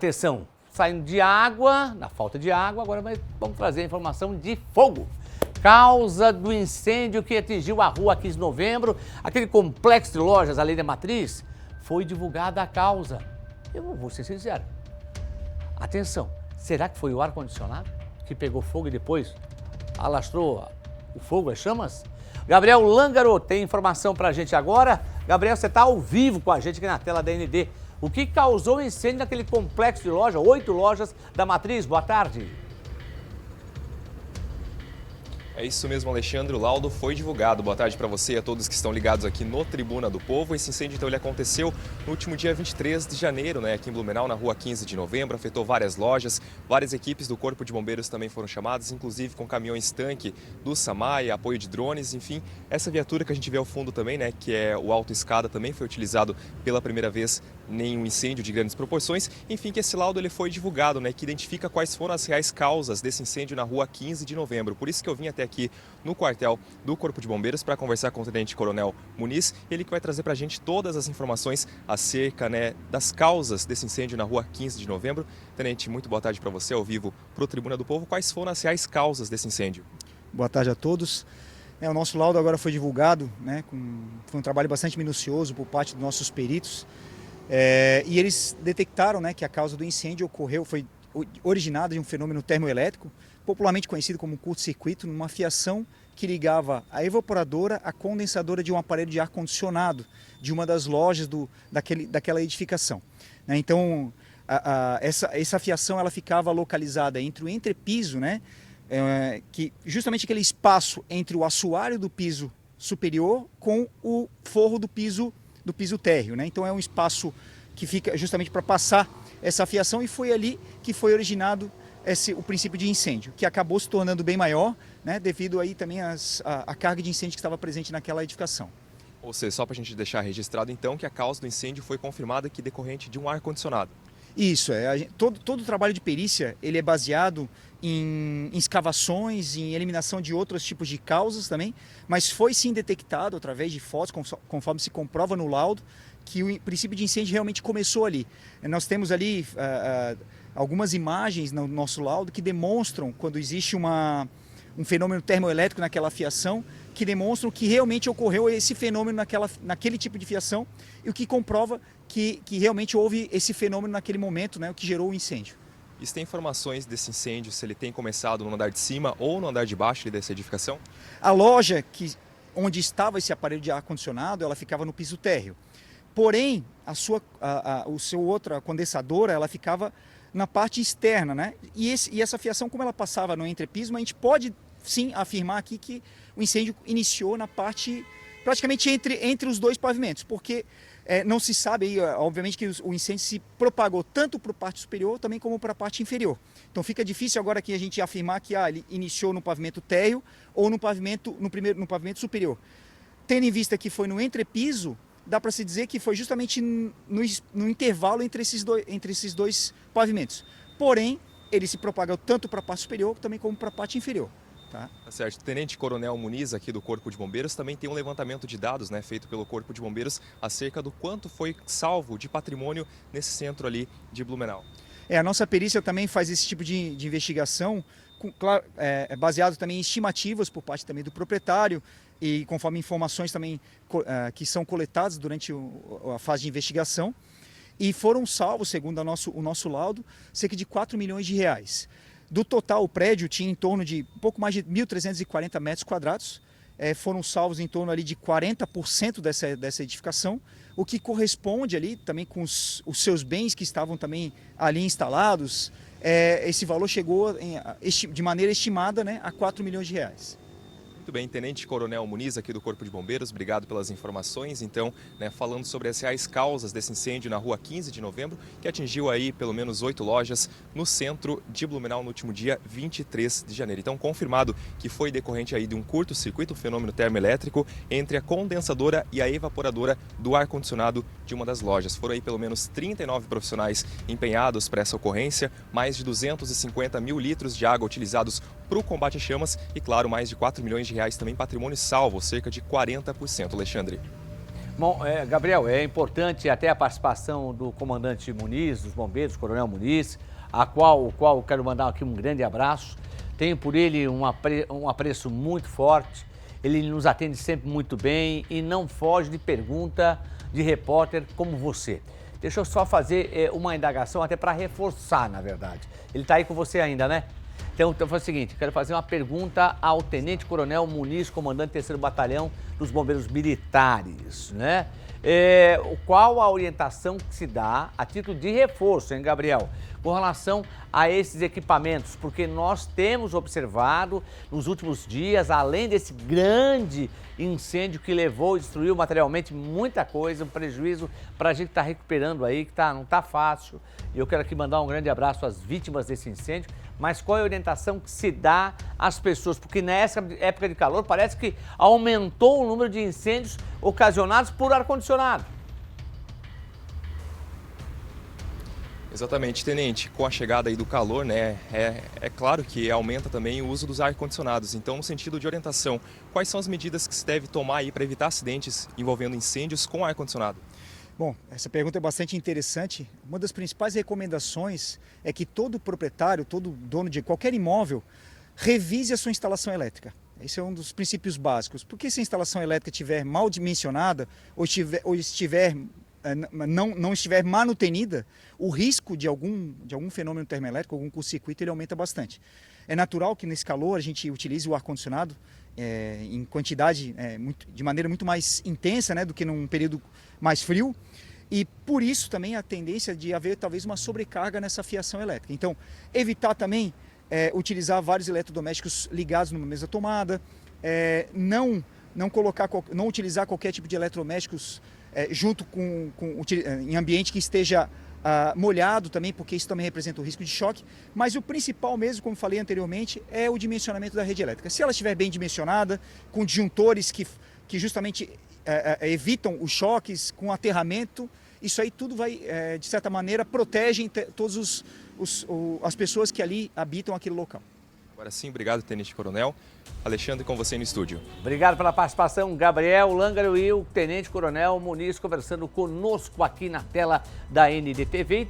Atenção, saindo de água, na falta de água, agora vamos trazer a informação de fogo. Causa do incêndio que atingiu a rua 15 de novembro, aquele complexo de lojas ali da Matriz, foi divulgada a causa. Eu vou ser sincero. Atenção, será que foi o ar-condicionado que pegou fogo e depois alastrou o fogo, as chamas? Gabriel Lângaro tem informação pra gente agora. Gabriel, você está ao vivo com a gente aqui na tela da ND. O que causou o incêndio naquele complexo de loja, 8 lojas da Matriz? Boa tarde. É isso mesmo, Alexandre. O laudo foi divulgado. Boa tarde para você e a todos que estão ligados aqui no Tribuna do Povo. Esse incêndio, então, ele aconteceu no último dia 23 de janeiro, aqui em Blumenau, na rua 15 de novembro. Afetou várias lojas, várias equipes do Corpo de Bombeiros também foram chamadas, inclusive com caminhões-tanque do SAMAI, apoio de drones, enfim. Essa viatura que a gente vê ao fundo também, que é o autoescada, também foi utilizado pela primeira vez em um incêndio de grandes proporções. Enfim, que esse laudo ele foi divulgado, que identifica quais foram as reais causas desse incêndio na rua 15 de novembro. Por isso que eu vim até aqui no quartel do Corpo de Bombeiros para conversar com o Tenente Coronel Muniz, ele que vai trazer para a gente todas as informações acerca das causas desse incêndio na rua 15 de novembro. Tenente, muito boa tarde para você, ao vivo para o Tribuna do Povo. Quais foram as reais causas desse incêndio? Boa tarde a todos. O nosso laudo agora foi divulgado, foi um trabalho bastante minucioso por parte dos nossos peritos, e eles detectaram que a causa do incêndio foi originada de um fenômeno termoelétrico, popularmente conhecido como curto-circuito, numa fiação que ligava a evaporadora à condensadora de um aparelho de ar-condicionado de uma das lojas daquela edificação. Então, essa fiação ela ficava localizada entre o entrepiso, que justamente aquele espaço entre o assoalho do piso superior com o forro do piso térreo. Então é um espaço que fica justamente para passar essa fiação, e foi ali que foi originado o princípio de incêndio, que acabou se tornando bem maior, devido aí também a carga de incêndio que estava presente naquela edificação. Ou seja, só para a gente deixar registrado então que a causa do incêndio foi confirmada que decorrente de um ar-condicionado. Isso, todo o trabalho de perícia ele é baseado em escavações, em eliminação de outros tipos de causas também, mas foi sim detectado através de fotos, conforme se comprova no laudo, que o princípio de incêndio realmente começou ali. Nós temos ali algumas imagens no nosso laudo que demonstram quando existe um fenômeno termoelétrico naquela fiação, que demonstram que realmente ocorreu esse fenômeno naquele tipo de fiação, e o que comprova que realmente houve esse fenômeno naquele momento, o que gerou o incêndio. E você tem informações desse incêndio, se ele tem começado no andar de cima ou no andar de baixo dessa edificação? A loja onde estava esse aparelho de ar-condicionado, ela ficava no piso térreo. Porém, a outra condensadora, ela ficava na parte externa, E essa fiação, como ela passava no entrepiso, a gente pode sim afirmar aqui que o incêndio iniciou na parte, praticamente entre os dois pavimentos, porque não se sabe, obviamente, que o incêndio se propagou tanto para a parte superior também como para a parte inferior. Então fica difícil agora aqui a gente afirmar que ele iniciou no pavimento térreo ou no pavimento superior. Tendo em vista que foi no entrepiso, dá para se dizer que foi justamente no intervalo entre esses dois pavimentos. Porém, ele se propagou tanto para a parte superior também como para a parte inferior. Tá certo. O Tenente Coronel Muniz, aqui do Corpo de Bombeiros, também tem um levantamento de dados feito pelo Corpo de Bombeiros acerca do quanto foi salvo de patrimônio nesse centro ali de Blumenau. A nossa perícia também faz esse tipo de investigação, baseado também em estimativas por parte também do proprietário, e conforme informações também que são coletadas durante a fase de investigação, e foram salvos, segundo o nosso laudo, cerca de 4 milhões de reais. Do total, o prédio tinha em torno de um pouco mais de 1.340 metros quadrados, foram salvos em torno ali de 40% dessa edificação, o que corresponde ali também com os seus bens que estavam também ali instalados. Esse valor chegou de maneira estimada a 4 milhões de reais. Muito bem, Tenente Coronel Muniz, aqui do Corpo de Bombeiros, obrigado pelas informações. Então, falando sobre as reais causas desse incêndio na rua 15 de novembro, que atingiu aí pelo menos 8 lojas no centro de Blumenau no último dia 23 de janeiro. Então, confirmado que foi decorrente aí de um curto-circuito, um fenômeno termoelétrico, entre a condensadora e a evaporadora do ar-condicionado de uma das lojas. Foram aí pelo menos 39 profissionais empenhados para essa ocorrência, mais de 250 mil litros de água utilizados para o combate a chamas e, claro, mais de 4 milhões de reais também patrimônio salvo, cerca de 40%, Alexandre. Bom, Gabriel, é importante até a participação do comandante Muniz, dos bombeiros, Coronel Muniz, o qual eu quero mandar aqui um grande abraço. Tenho por ele um apreço muito forte, ele nos atende sempre muito bem e não foge de pergunta de repórter como você. Deixa eu só fazer uma indagação até para reforçar, na verdade. Ele está aí com você ainda, né? Então faz o seguinte, quero fazer uma pergunta ao Tenente Coronel Muniz, comandante do 3º Batalhão dos Bombeiros Militares, né? Qual a orientação que se dá a título de reforço, hein, Gabriel, com relação a esses equipamentos? Porque nós temos observado nos últimos dias, além desse grande incêndio que levou e destruiu materialmente muita coisa, um prejuízo para a gente estar recuperando aí, que não está fácil. E eu quero aqui mandar um grande abraço às vítimas desse incêndio. Mas qual é a orientação que se dá às pessoas? Porque nessa época de calor parece que aumentou o número de incêndios ocasionados por ar-condicionado. Exatamente, Tenente. Com a chegada aí do calor, né, é claro que aumenta também o uso dos ar-condicionados. Então, no sentido de orientação, quais são as medidas que se deve tomar aí para evitar acidentes envolvendo incêndios com ar-condicionado? Bom, essa pergunta é bastante interessante. Uma das principais recomendações é que todo proprietário, todo dono de qualquer imóvel, revise a sua instalação elétrica. Esse é um dos princípios básicos. Porque se a instalação elétrica estiver mal dimensionada ou não estiver manutenida, o risco de algum fenômeno termoelétrico, algum curto-circuito, ele aumenta bastante. É natural que nesse calor a gente utilize o ar-condicionado em quantidade, de maneira muito mais intensa, né, do que num período mais frio, e por isso também a tendência de haver talvez uma sobrecarga nessa fiação elétrica. Então, evitar também utilizar vários eletrodomésticos ligados numa mesma tomada, não utilizar qualquer tipo de eletrodomésticos junto em ambiente que esteja molhado também, porque isso também representa o risco de choque. Mas o principal mesmo, como falei anteriormente, é o dimensionamento da rede elétrica. Se ela estiver bem dimensionada, com disjuntores que justamente evitam os choques, com aterramento, isso aí tudo vai, de certa maneira, protege todas as pessoas que ali habitam aquele local. Agora sim, obrigado, Tenente Coronel. Alexandre, com você no estúdio. Obrigado pela participação, Gabriel Langaro e o Tenente Coronel Muniz conversando conosco aqui na tela da NDTV.